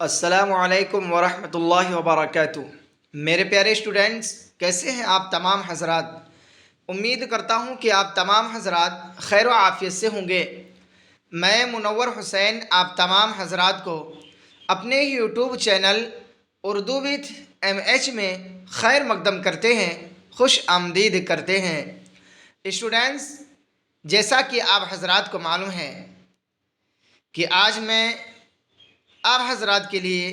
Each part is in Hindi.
अस्सलामुअलैकुम वरहमतुल्लाहि वबरकातुह। मेरे प्यारे स्टूडेंट्स, कैसे हैं आप तमाम हजरात। उम्मीद करता हूं कि आप तमाम हजरात खैर व आफियत से होंगे। मैं मुनव्वर हुसैन आप तमाम हजरात को अपने ही YouTube channel Urdu with MH में खैर मकदम करते हैं, खुश आमदीद करते हैं। स्टूडेंट्स, जैसा कि आप हजरात को मालूम है कि आज मैं आप हजरात के लिए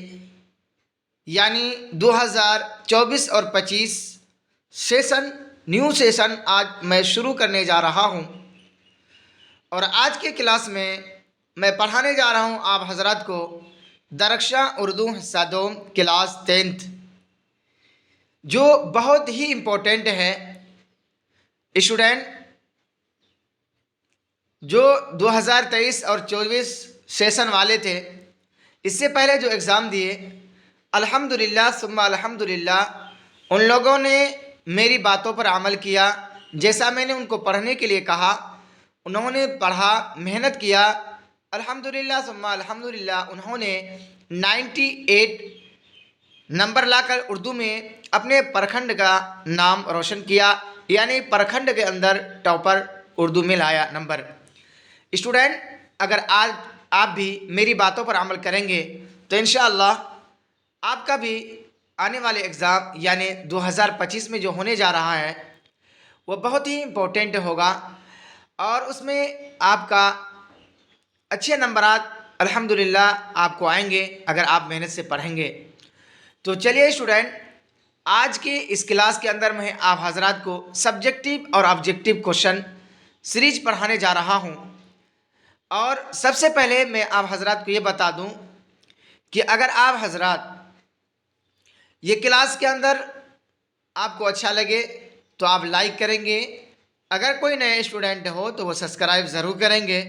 यानी 2024 और 25 सेशन न्यू सेशन आज मैं शुरू करने जा रहा हूं। और आज के क्लास में मैं पढ़ाने जा रहा हूं आप हजरात को दरक्षा उर्दू हिस्सा 2 क्लास 10th, जो बहुत ही इम्पोर्टेंट है। स्टूडेंट जो 2023 और 24 सेशन वाले थे, इससे पहले जो एग्ज़ाम दिए, अल्हम्दुलिल्लाह सुम्मा अल्हम्दुलिल्लाह, उन लोगों ने मेरी बातों पर अमल किया। जैसा मैंने उनको पढ़ने के लिए कहा, उन्होंने पढ़ा, मेहनत किया। अल्हम्दुलिल्लाह सुम्मा अल्हम्दुलिल्लाह, उन्होंने 98 नंबर लाकर उर्दू में अपने प्रखंड का नाम रोशन किया, यानी प्रखंड के अंदर टॉपर उर्दू में लाया नंबर। स्टूडेंट, अगर आज आप भी मेरी बातों पर अमल करेंगे तो इंशाअल्लाह आपका भी आने वाले एग्ज़ाम यानी 2025 में जो होने जा रहा है वो बहुत ही इम्पोर्टेंट होगा और उसमें आपका अच्छे नंबरात अल्हम्दुलिल्लाह आपको आएंगे अगर आप मेहनत से पढ़ेंगे। तो चलिए स्टूडेंट, आज के इस क्लास के अंदर मैं आप हजरात को सब्जेक्टिव और ऑब्जेक्टिव क्वेश्चन सीरीज पढ़ाने जा रहा हूँ। और सबसे पहले मैं आप हजरात को ये बता दूं कि अगर आप हजरात ये क्लास के अंदर आपको अच्छा लगे तो आप लाइक करेंगे, अगर कोई नए स्टूडेंट हो तो वो सब्सक्राइब ज़रूर करेंगे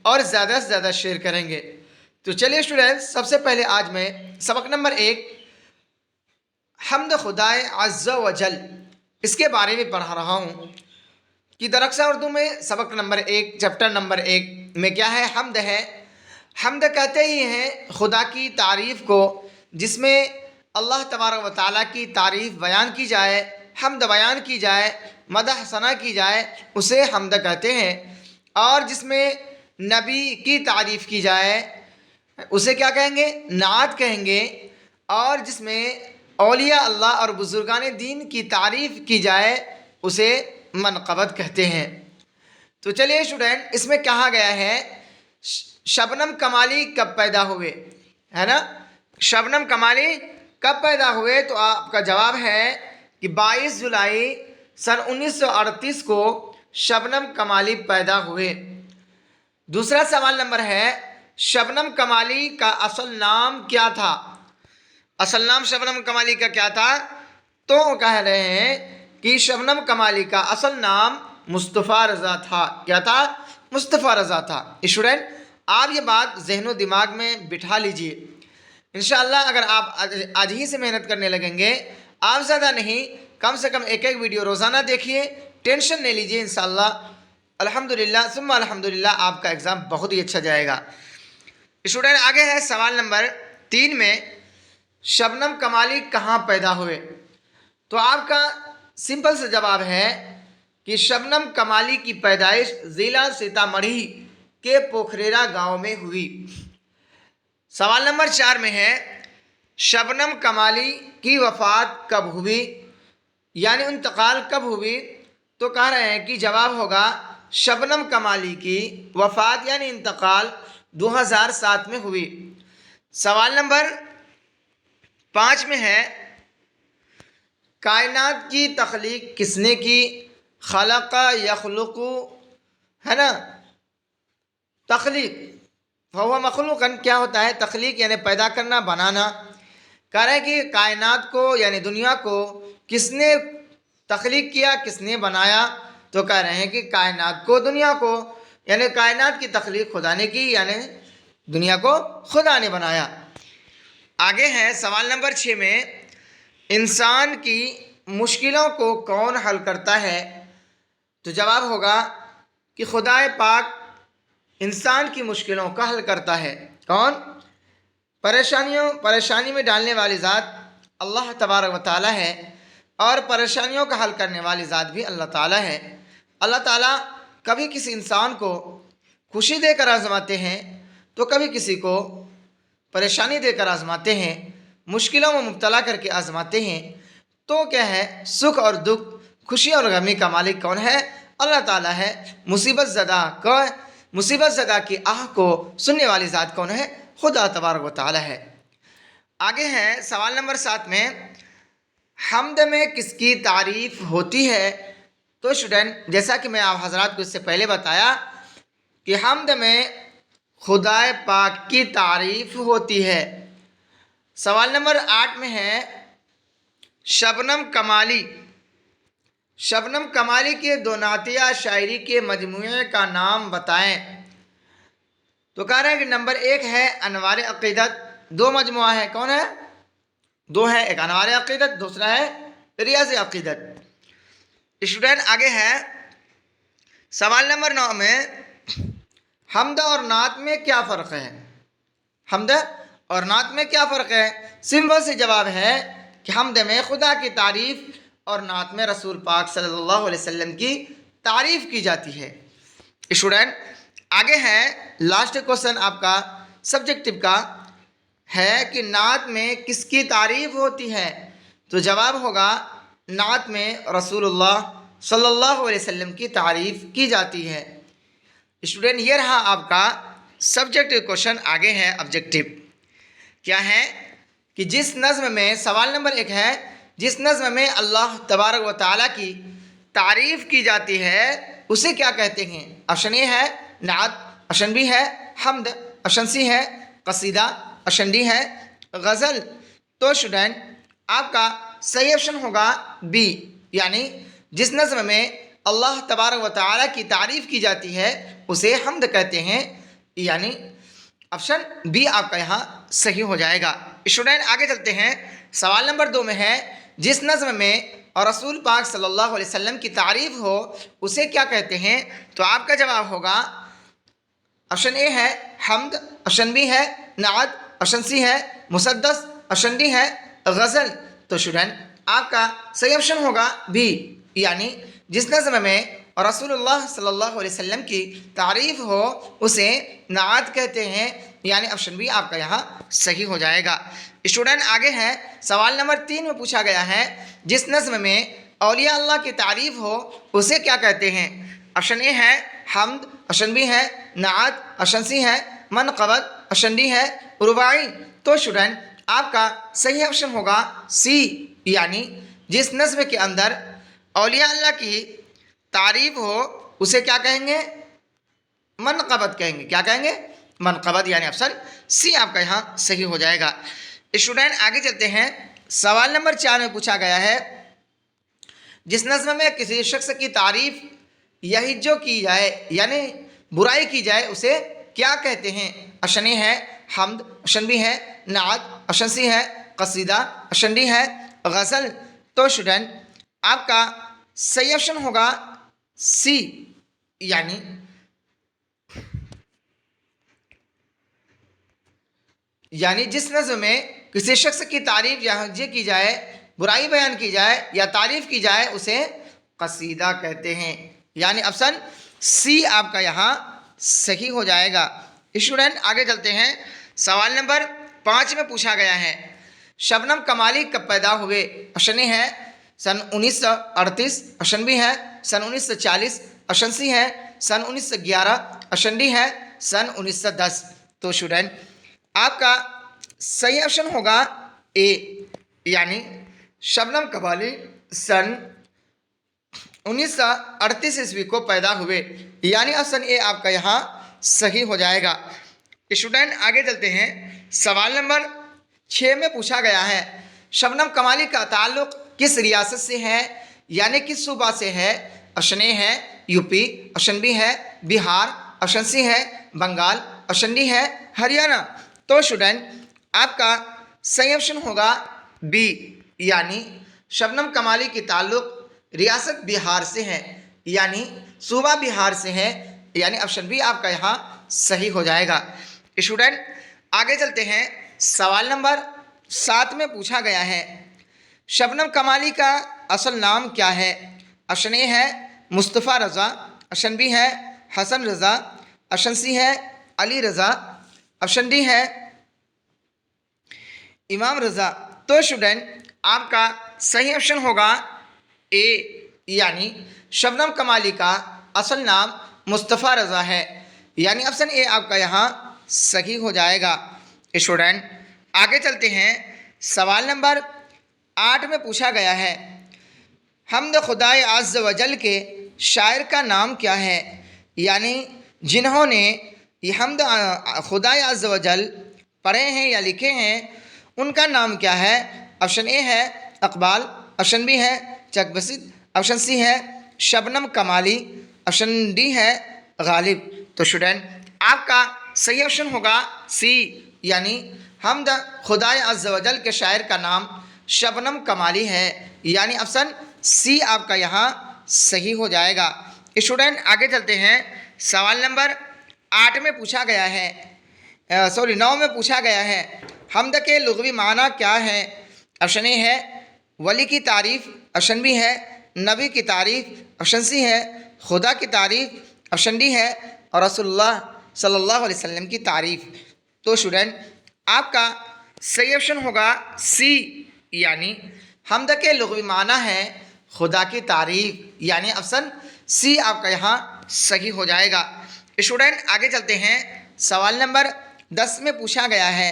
और ज़्यादा से ज़्यादा शेयर करेंगे। तो चलिए स्टूडेंट्स, सबसे पहले आज मैं सबक नंबर 1 हम्द खुदाए अज़्ज़ा व जल इसके बारे में पढ़ा रहा हूँ कि दरक्षा उर्दू में सबक नंबर 1 चैप्टर नंबर 1 में क्या है, हम्द है। हम्द कहते ही हैं खुदा की तारीफ़ को, जिसमें अल्लाह तबारक व तआला की तारीफ़ बयान की जाए, हम्द बयान की जाए, मदह सना की जाए, उसे हम्द कहते हैं। और जिसमें नबी की तारीफ़ की जाए उसे क्या कहेंगे, नात कहेंगे। और जिसमें औलिया अल्लाह और बुजुर्गान दीन की तारीफ़ की जाए उसे मनक़बत कहते हैं। तो चलिए स्टूडेंट, इसमें कहा गया है शबनम कमाली कब पैदा हुए, है ना। शबनम कमाली कब पैदा हुए, तो आपका जवाब है कि 22 जुलाई सन 1938 को शबनम कमाली पैदा हुए। दूसरा सवाल नंबर है, शबनम कमाली का असल नाम क्या था। असल नाम शबनम कमाली का क्या था, तो कह रहे हैं कि शबनम कमाली का असल नाम मुस्तफ़ा रज़ा था। क्या था, मुस्तफ़ा रज़ा था। स्टूडेंट, आप ये बात ज़हनो दिमाग में बिठा लीजिए। इंशाअल्लाह अगर आप आज ही से मेहनत करने लगेंगे, आप ज़्यादा नहीं कम से कम एक वीडियो रोज़ाना देखिए, टेंशन नहीं लीजिए, इंशाअल्लाह अल्हम्दुलिल्लाह सुम्मा अल्हम्दुलिल्लाह आपका एग्ज़ाम बहुत ही अच्छा जाएगा। स्टूडेंट, आगे है सवाल नंबर 3 में, शबनम कमाली कहाँ पैदा हुए। तो आपका सिंपल सा जवाब है कि शबनम कमाली की पैदाइश ज़िला सीतामढ़ी के पोखरेरा गांव में हुई। सवाल नंबर 4 में है, शबनम कमाली की वफ़ात कब हुई, यानी इंतकाल कब हुई। तो कह रहे हैं कि जवाब होगा शबनम कमाली की वफ़ात यानी इंतकाल 2007 में हुई। सवाल नंबर 5 में है, कायनात की तख्लीक किसने की। खलक़ा यखलुक़ु, है ना, तख्लीक फहुवा मखलूक़न, क्या होता है तख्लीक यानी पैदा करना, बनाना। कह रहे हैं कि कायनात को यानी दुनिया को किसने तख्लीक किया, किसने बनाया। तो कह रहे हैं कि कायनात को, दुनिया को, यानी कायनात की तख्लीक खुदा ने की, यानी दुनिया को खुदा ने बनाया। आगे है सवाल नंबर 6 में, इंसान की मुश्किलों को कौन हल करता है। तो जवाब होगा कि खुदाए पाक इंसान की मुश्किलों का हल करता है। कौन, परेशानी में डालने वाली ज़ात अल्लाह तबारक व तआला है और परेशानियों का हल करने वाली ज़ात भी अल्लाह ताला है। अल्लाह ताला कभी किसी इंसान को खुशी देकर आजमाते हैं तो कभी किसी को परेशानी देकर आजमाते हैं, मुश्किलों में मुब्तला करके आजमाते हैं। तो क्या है, सुख और दुख, खुशी और गमी का मालिक कौन है? अल्लाह ताला है। मुसीबत ज़दा की आह को सुनने वाली ज़ात कौन है? खुदा तबारक व तआला है। आगे है सवाल नंबर 7 में, हम्द में किसकी तारीफ़ होती है? तो स्टूडेंट, जैसा कि मैं आप हजरात को इससे पहले बताया कि हम्द में खुदाए पाक की तारीफ़ होती है। सवाल नंबर 8 में है, शबनम कमाली के दो नातिया शायरी के मजमूए का नाम बताएं। तो कह रहे हैं कि नंबर 1 है अनवार अक़ीदत, दो मजमुआ है, कौन है? दो है, एक अनवार अक़ीदत, दूसरा है रियाज़ अक़ीदत। स्टूडेंट, आगे है सवाल नंबर 9 में, हम्द और नात में क्या फ़र्क है? हम्द और नात में क्या फ़र्क है? सिंपल से जवाब है कि हम्द में खुदा की तारीफ़ और नात में रसूल पाक सल्लल्लाहु अलैहि वसल्लम की तारीफ़ की जाती है। स्टूडेंट, आगे है लास्ट क्वेश्चन आपका सब्जेक्टिव का है कि नात में किसकी तारीफ़ होती है? तो जवाब होगा नात में रसूलुल्लाह सल्लल्लाहु अलैहि वसल्लम की तारीफ़ की जाती है। स्टूडेंट, ये रहा आपका सब्जेक्टिव क्वेश्चन। आगे है ऑब्जेक्टिव। क्या है कि जिस नज़्म में, सवाल नंबर 1 है, जिस नज़्म में अल्लाह तबारक व तआला की तारीफ़ की जाती है उसे क्या कहते हैं? ऑप्शन ए है नात, ऑप्शन बी है हम्द, ऑप्शन सी है कसीदा, ऑप्शन डी है गज़ल। तो स्टूडेंट, आपका सही ऑप्शन होगा बी, यानी जिस नज़्म में अल्लाह तबारक व तआला की तारीफ़ की जाती है उसे हम्द कहते हैं, यानी ऑप्शन बी आपका यहाँ सही हो जाएगा। स्टूडेंट, आगे चलते हैं। सवाल नंबर 2 में है, जिस नज़्म में और रसूल पाक सल्लल्लाहु अलैहि वसल्लम की तारीफ़ हो उसे क्या कहते हैं? तो आपका जवाब होगा ऑप्शन ए है हम्द, ऑप्शन बी है नात, ऑप्शन सी है मुसद्दस, ऑप्शन डी है गज़ल। तो स्टूडेंट, आपका सही ऑप्शन होगा बी, यानी जिस नज़्म में और रसूलुल्लाह सल्लल्लाहु अलैहि वसल्लम की तारीफ़ हो उसे नात कहते हैं, यानी ऑप्शन बी आपका यहाँ सही हो जाएगा। स्टूडेंट, आगे है सवाल नंबर 3 में पूछा गया है, जिस नज़्म में औलिया अल्लाह की तारीफ़ हो उसे क्या कहते हैं? ऑप्शन ए है हम्द, ऑप्शन बी है नात, ऑप्शन सी है मनक़बत, ऑप्शन डी है रुबाई। तो स्टूडेंट, आपका सही ऑप्शन होगा सी, यानी जिस नज़्म के अंदर औलिया अल्लाह की तारीफ़ हो उसे क्या कहेंगे? मनक़बत कहेंगे। क्या कहेंगे? मनक़बत, यानी ऑप्शन सी आपका यहाँ सही हो जाएगा। स्टूडेंट, आगे चलते हैं। सवाल नंबर 4 में पूछा गया है, जिस नज़्म में किसी शख्स की तारीफ़ यही जो की जाए यानी बुराई की जाए उसे क्या कहते हैं? ऑप्शन ए है हम्द, ऑप्शन बी है नात, ऑप्शन सी है कसीदा, ऑप्शन डी है गज़ल। तो स्टूडेंट, आपका सही ऑप्शन होगा सी, यानी जिस नज़्म में किसी शख्स की तारीफ़ या ये की जाए, बुराई बयान की जाए या तारीफ़ की जाए उसे कसीदा कहते हैं, यानी ऑप्शन सी आपका यहाँ सही हो जाएगा। स्टूडेंट, आगे चलते हैं। सवाल नंबर 5 में पूछा गया है, शबनम कमाली कब पैदा हुए? ऑप्शन ए है सन 1938, ऑप्शन बी है सन 1940, ऑप्शन सी है सन 1911, ऑप्शन डी है सन 1910। तो स्टूडेंट, आपका सही ऑप्शन होगा ए, यानी शबनम कमाली सन 1938 ईस्वी को पैदा हुए, यानी ऑप्शन ए आपका यहाँ सही हो जाएगा। स्टूडेंट, आगे चलते हैं। सवाल नंबर 6 में पूछा गया है, शबनम कमाली का ताल्लुक़ किस रियासत से है, यानी किस सूबा से है? ऑप्शन ए है यूपी, ऑप्शन बी है बिहार, ऑप्शन सी है बंगाल, ऑप्शन डी है हरियाणा। तो स्टूडेंट, आपका सही ऑप्शन होगा बी, यानी शबनम कमाली की ताल्लुक़ रियासत बिहार से है, यानी सूबा बिहार से है, यानी ऑप्शन बी आपका यहाँ सही हो जाएगा। स्टूडेंट, आगे चलते हैं। सवाल नंबर 7 में पूछा गया है, शबनम कमाली का असल नाम क्या है? ऑप्शन ए है मुस्तफ़ा रज़ा, ऑप्शन बी है हसन रज़ा, ऑप्शन सी है अली रज़ा, ऑप्शन डी है इमाम रज़ा। तो स्टूडेंट आपका सही ऑप्शन होगा ए, यानी शबनम कमाली का असल नाम मुस्तफ़ा रज़ा है, यानी ऑप्शन ए आपका यहाँ सही हो जाएगा। स्टूडेंट आगे चलते हैं। सवाल नंबर 8 में पूछा गया है, हम्द खुदाए अज़्ज़ वजल के शायर का नाम क्या है? यानी जिन्होंने ये हम्द खुदाए अज़्ज़ वजल पढ़े हैं या लिखे हैं उनका नाम क्या है? ऑप्शन ए है अकबाल, ऑप्शन बी है चकबसित, ऑप्शन सी है शबनम कमाली, ऑप्शन डी है गालिब। तो स्टूडेंट आपका सही ऑप्शन होगा सी, यानी हम्द खुदाए अज़्ज़ वजल के शायर का नाम शबनम कमाली है, यानी ऑप्शन सी आपका यहाँ सही हो जाएगा। स्टूडेंट आगे चलते हैं। सवाल नंबर 8 में पूछा गया है, 9 में पूछा गया है, हम्द के लुग़वी माना क्या है? ऑप्शन ए है वली की तारीफ़, ऑप्शन बी है नबी की तारीफ़, ऑप्शन सी है खुदा की तारीफ़, ऑप्शन डी है और रसूलुल्लाह सल्लल्लाहु अलैहि वसल्लम की तारीफ़। तो स्टूडेंट आपका सही ऑप्शन होगा सी, यानी हम्द के लुग़वी माना है खुदा की तारीफ़, यानी ऑप्शन सी आपका यहाँ सही हो जाएगा। स्टूडेंट आगे चलते हैं। सवाल नंबर 10 में पूछा गया है,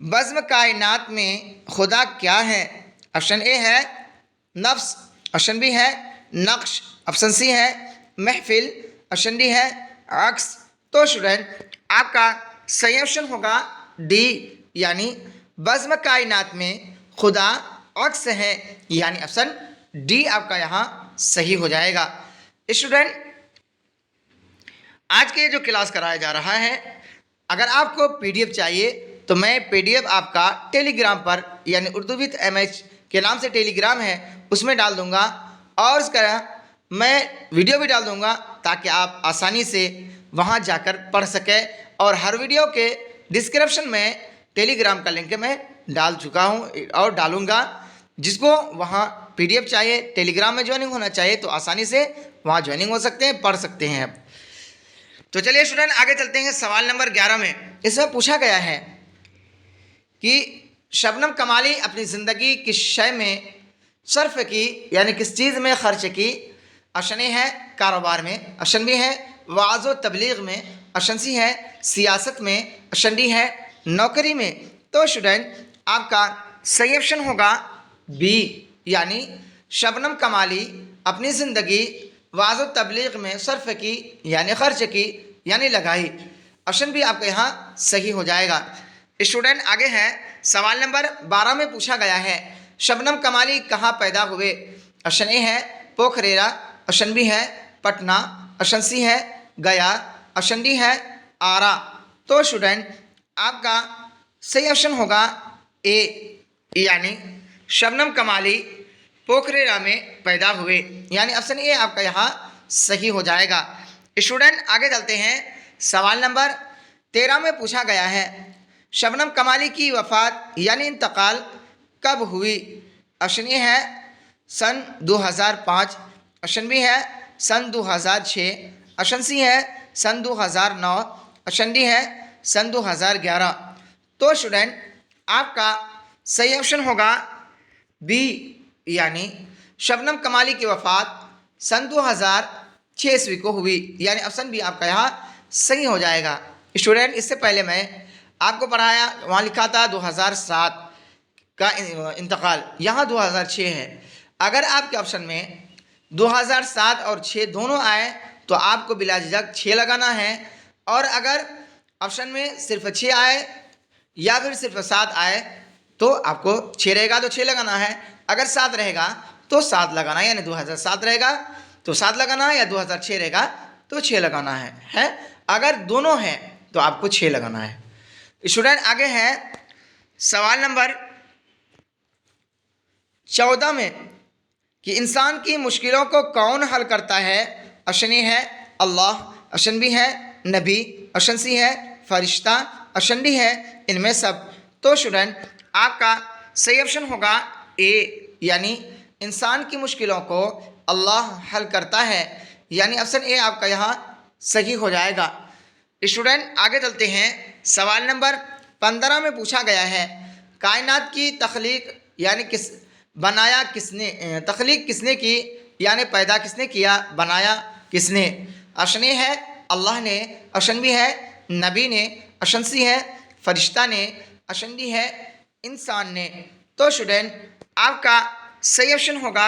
बज़्म कायनात में खुदा क्या है? ऑप्शन ए है नफ्स, ऑप्शन बी है नक्श, ऑप्शन सी है महफिल, ऑप्शन डी है अक्स। तो स्टूडेंट आपका सही ऑप्शन होगा डी, यानी बज़्म कायनात में खुदा अक्स है, यानी ऑप्शन डी आपका यहाँ सही हो जाएगा। स्टूडेंट आज के जो क्लास कराया जा रहा है, अगर आपको पीडीएफ चाहिए तो मैं पीडीएफ आपका टेलीग्राम पर, यानी उर्दू विद MH के नाम से टेलीग्राम है उसमें डाल दूंगा, और उसका मैं वीडियो भी डाल दूंगा ताकि आप आसानी से वहां जाकर पढ़ सकें। और हर वीडियो के डिस्क्रिप्शन में टेलीग्राम का लिंक मैं डाल चुका हूं और डालूंगा। जिसको वहां पीडीएफ चाहिए, टेलीग्राम में ज्वाइनिंग होना चाहिए तो आसानी से वहां ज्वाइनिंग हो सकते हैं, पढ़ सकते हैं। तो चलिए स्टूडेंट आगे चलते हैं। सवाल नंबर 11 में इसमें पूछा गया है कि शबनम कमाली अपनी ज़िंदगी किस शय में सर्फ की, यानी किस चीज़ में खर्च की? ऑप्शन ए है कारोबार में, ऑप्शन बी है वाज़ व तबलीग में, ऑप्शन सी है सियासत में, ऑप्शन डी है नौकरी में। तो स्टूडेंट आपका सही ऑप्शन होगा बी, यानी शबनम कमाली अपनी ज़िंदगी वाज़ व तबलीग में सर्फ की, यानी खर्च की, यानी लगाई। ऑप्शन बी आपका यहाँ सही हो जाएगा। स्टूडेंट आगे है। सवाल नंबर 12 में पूछा गया है, शबनम कमाली कहाँ पैदा हुए? ऑप्शन ए है पोखरेरा, ऑप्शन बी है पटना, ऑप्शन सी है गया, ऑप्शन डी है आरा। तो स्टूडेंट आपका सही ऑप्शन होगा ए, यानी शबनम कमाली पोखरेरा में पैदा हुए, यानी ऑप्शन ए आपका यहाँ सही हो जाएगा। स्टूडेंट आगे चलते हैं। सवाल नंबर 13 में पूछा गया है, शबनम कमाली की वफ़ात यानी इंतकाल कब हुई? ऑप्शन ए है सन 2005, ऑप्शन बी है सन 2006, ऑप्शन सी है सन 2009, ऑप्शन डी है सन 2011। तो स्टूडेंट आपका सही ऑप्शन होगा बी, यानी शबनम कमाली की वफ़ात सन 2006 ईस्वी को हुई, यानी ऑप्शन बी आपका यहाँ सही हो जाएगा। स्टूडेंट इससे पहले मैं आपको पढ़ाया, वहाँ लिखा था 2007 का इंतकाल, यहाँ 2006 है। अगर आपके ऑप्शन में 2007 और 6 दोनों आए तो आपको बिला झिझक 6 लगाना है, और अगर ऑप्शन में सिर्फ 6 आए या फिर सिर्फ 7 आए तो आपको 6 रहेगा तो 6 लगाना है, अगर 7 रहेगा तो 7 लगाना है, यानी 2007 रहेगा तो 7 लगाना है, या 2006 रहेगा तो 6 लगाना है? अगर दोनों हैं तो आपको 6 लगाना है। स्टूडेंट आगे है। सवाल नंबर 14 में कि इंसान की मुश्किलों को कौन हल करता है? ऑप्शन ए है अल्लाह, ऑप्शन बी है नबी, ऑप्शन सी है फरिश्ता, ऑप्शन डी है इनमें सब। तो स्टूडेंट आपका सही ऑप्शन होगा ए, यानी इंसान की मुश्किलों को अल्लाह हल करता है, यानी ऑप्शन ए आपका यहाँ सही हो जाएगा। स्टूडेंट आगे चलते हैं। सवाल नंबर 15 में पूछा गया है कायनात की तख्लीक यानी तख्लीक किसने की, यानी पैदा किसने किया, बनाया किसने। ऑप्शन ए है अल्लाह ने, ऑप्शन बी है नबी ने, ऑप्शन सी है फरिश्ता ने, ऑप्शन डी है इंसान ने। तो स्टूडेंट आपका सही ऑप्शन होगा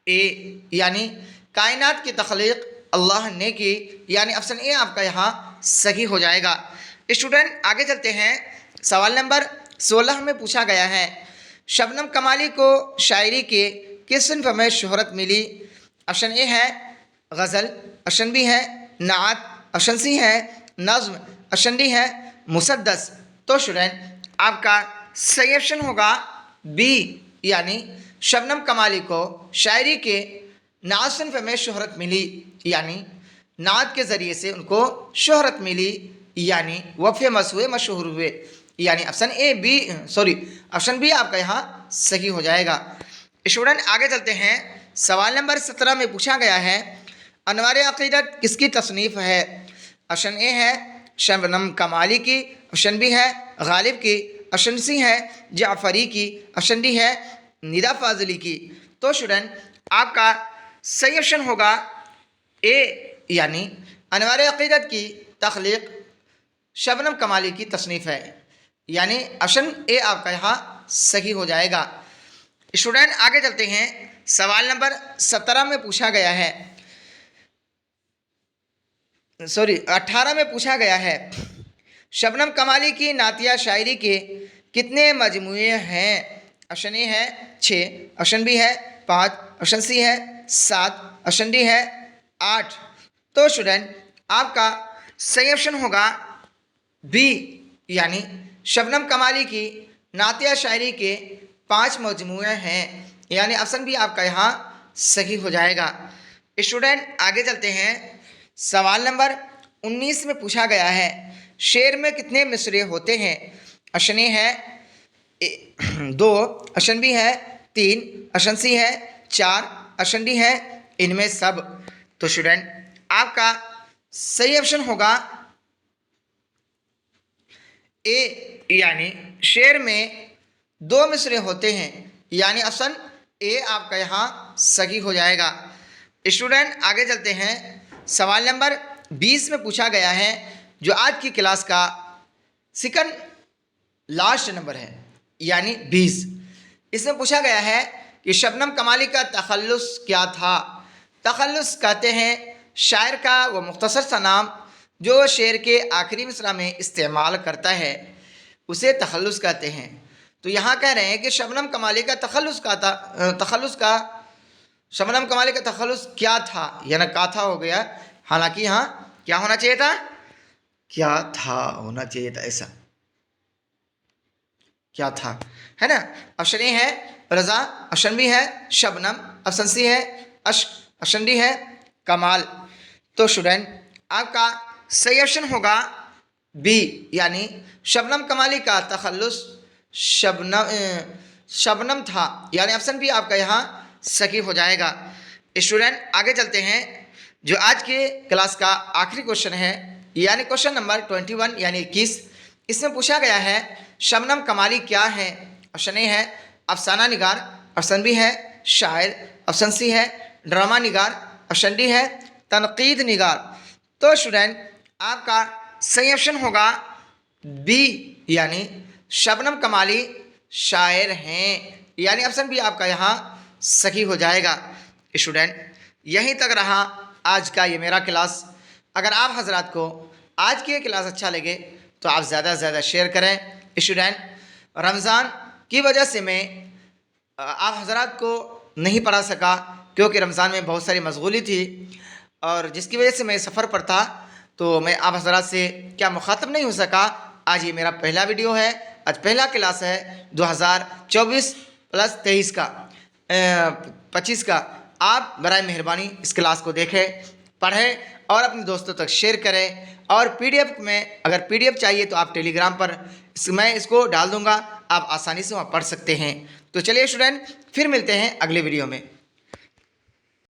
ए, यानी कायनात की तख्लीक अल्लाह ने की, यानी ऑप्शन ए आपका यहाँ सही हो जाएगा। स्टूडेंट आगे चलते हैं। सवाल नंबर 16 में पूछा गया है शबनम कमाली को शायरी के किस सिन्फ में शोहरत मिली। ऑप्शन ए है गज़ल, ऑप्शन बी है नात, ऑप्शन सी है नज़्म, ऑप्शन डी है मुसद्दस। तो स्टूडेंट आपका सही ऑप्शन होगा बी, यानी शबनम कमाली को शायरी के नात सिन्फ में शोहरत मिली, यानी नात के ज़रिए से उनको शोहरत मिली, यानी वह फेमस हुए, मशहूर हुए, यानी option A B option B आपका यहाँ सही हो जाएगा। स्टूडेंट आगे चलते हैं। सवाल नंबर 17 में पूछा गया है अनवार अक़ीदत किसकी तसनीफ़ है। ऑप्शन ए है शबनम कमाली की, ऑप्शन बी है गालिब की, ऑप्शन सी है जाफ़री की, ऑप्शन डी है निदा फाजली की। तो स्टूडेंट आपका सही ऑप्शन होगा ए, यानी अनवार अक़ीदत की तख्लीक शबनम कमाली की तसनीफ़ है, यानी ऑप्शन ए आपका यहाँ सही हो जाएगा। स्टूडेंट आगे चलते हैं। सवाल नंबर 17 में पूछा गया है 18 में पूछा गया है शबनम कमाली की नातिया शायरी के कितने मजमूए हैं। ऑप्शन ए है 6, ऑप्शन बी है 5, ऑप्शन सी है 7, ऑप्शन डी है 8। तो स्टूडेंट आपका सही ऑप्शन होगा बी, यानी शबनम कमाली की नातिया शायरी के 5 मजमूए हैं, यानी ऑप्शन बी आपका यहाँ सही हो जाएगा। स्टूडेंट आगे चलते हैं। सवाल नंबर 19 में पूछा गया है शेर में कितने मिसरे होते हैं। ऑप्शन ए है 2, ऑप्शन बी है 3, ऑप्शन सी है 4, ऑप्शन डी है इनमें सब। तो स्टूडेंट आपका सही ऑप्शन होगा ए, यानी शेर में 2 मिसरे होते हैं, यानी ऑप्शन ए आपका यहाँ सही हो जाएगा। स्टूडेंट आगे चलते हैं। सवाल नंबर 20 में पूछा गया है जो आज की क्लास का सेकंड लास्ट नंबर है, यानी 20। इसमें पूछा गया है कि शबनम कमाली का तखल्लुस क्या था। तखल्लुस कहते हैं शायर का वो मुख्तसर सा नाम जो शेर के आखिरी मिसरा में इस्तेमाल करता है, उसे तखल्लुस कहते हैं। तो यहाँ कह रहे हैं कि शबनम कमाली का शबनम कमाली का तखल्लुस क्या था, यानी का था हो गया, हालांकि यहाँ क्या होना चाहिए था, क्या था होना चाहिए था, ऐसा क्या था, है ना। ऑप्शन ए है रज़ा, ऑप्शन बी है शबनम, ऑप्शन सी है अश्क, ऑप्शन डी है कमाल। तो स्टूडेंट आपका सही ऑप्शन होगा बी, यानी शबनम कमाली का तखल्लुस शबनम था, यानी ऑप्शन बी आपका यहाँ सही हो जाएगा। स्टूडेंट आगे चलते हैं। जो आज के क्लास का आखिरी क्वेश्चन है, यानी क्वेश्चन नंबर 21 यानी 21। इसमें पूछा गया है शबनम कमाली क्या है। ऑप्शन ए है अफसाना निगार, ऑप्शन बी है शायर, ऑप्शन सी है ड्रामा निगार, ऑप्शन डी है तनकीद निगार। तो स्टूडेंट आपका सही ऑप्शन होगा बी, यानी शबनम कमाली शायर हैं, यानी ऑप्शन बी आपका यहाँ सही हो जाएगा। स्टूडेंट यहीं तक रहा आज का ये मेरा क्लास। अगर आप हजरात को आज की ये क्लास अच्छा लगे तो आप ज़्यादा से ज़्यादा शेयर करें। स्टूडेंट रमज़ान की वजह से मैं आप हजरात को नहीं पढ़ा सका, क्योंकि रमज़ान में बहुत सारी मशगूली थी और जिसकी वजह से मैं सफ़र पर था, तो मैं आप हजरात से क्या मुखातब नहीं हो सका। आज ये मेरा पहला वीडियो है, आज पहला क्लास है 2024 प्लस 23 का 25 का। आप बराए मेहरबानी इस क्लास को देखें, पढ़ें और अपने दोस्तों तक शेयर करें। और PDF में अगर PDF चाहिए तो आप टेलीग्राम पर मैं इसको डाल दूंगा, आप आसानी से वहाँ पढ़ सकते हैं। तो चलिए स्टूडेंट, फिर मिलते हैं अगले वीडियो में।